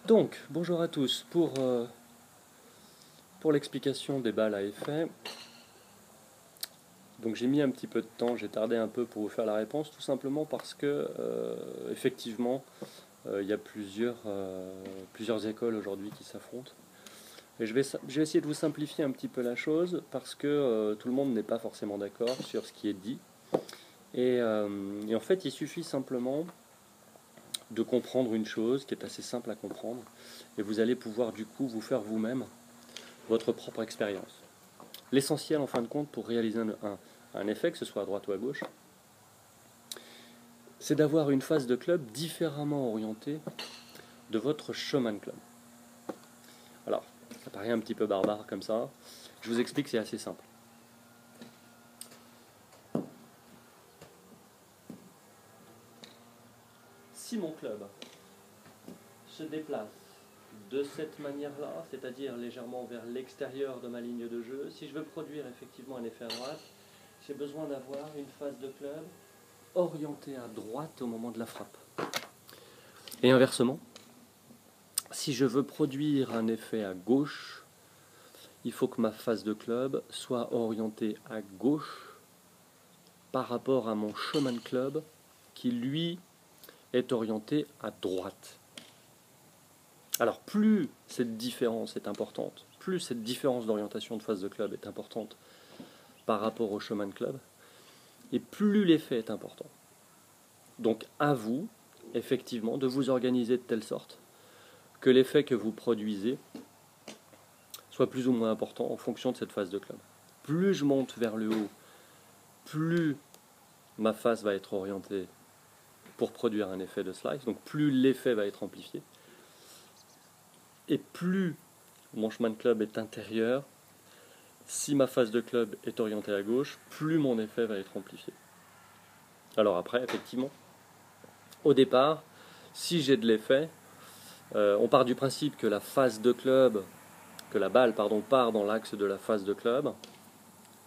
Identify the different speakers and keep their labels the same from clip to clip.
Speaker 1: Donc, bonjour à tous. Pour l'explication des balles à effet, donc j'ai mis un petit peu de temps, j'ai tardé un peu pour vous faire la réponse, tout simplement parce que, effectivement, il y a plusieurs écoles aujourd'hui qui s'affrontent. Et je vais essayer de vous simplifier un petit peu la chose, parce que tout le monde n'est pas forcément d'accord sur ce qui est dit. Et en fait, il suffit simplement de comprendre une chose qui est assez simple à comprendre, et vous allez pouvoir du coup vous faire vous-même votre propre expérience. L'essentiel en fin de compte pour réaliser un effet, que ce soit à droite ou à gauche, c'est d'avoir une phase de club différemment orientée de votre showman club. Alors, ça paraît un petit peu barbare comme ça, je vous explique, c'est assez simple. Si mon club se déplace de cette manière-là, c'est-à-dire légèrement vers l'extérieur de ma ligne de jeu, si je veux produire effectivement un effet à droite, j'ai besoin d'avoir une phase de club orientée à droite au moment de la frappe. Et inversement, si je veux produire un effet à gauche, il faut que ma phase de club soit orientée à gauche par rapport à mon showman club qui lui est orienté à droite. Alors plus cette différence est importante, plus cette différence d'orientation de phase de club est importante par rapport au showman club, et plus l'effet est important. Donc à vous, effectivement, de vous organiser de telle sorte que l'effet que vous produisez soit plus ou moins important en fonction de cette phase de club. Plus je monte vers le haut, plus ma phase va être orientée pour produire un effet de slice, donc plus l'effet va être amplifié. Et plus mon chemin de club est intérieur, si ma phase de club est orientée à gauche, plus mon effet va être amplifié. Alors après, effectivement, au départ, si j'ai de l'effet, on part du principe que la phase de club, que la balle part dans l'axe de la phase de club.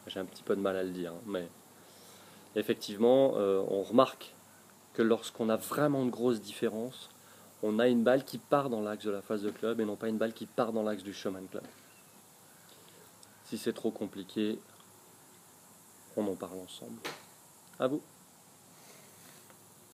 Speaker 1: J'ai un petit peu de mal à le dire, mais effectivement, on remarque que lorsqu'on a vraiment de grosses différences, on a une balle qui part dans l'axe de la phase de club et non pas une balle qui part dans l'axe du showman club. Si c'est trop compliqué, on en parle ensemble. À vous.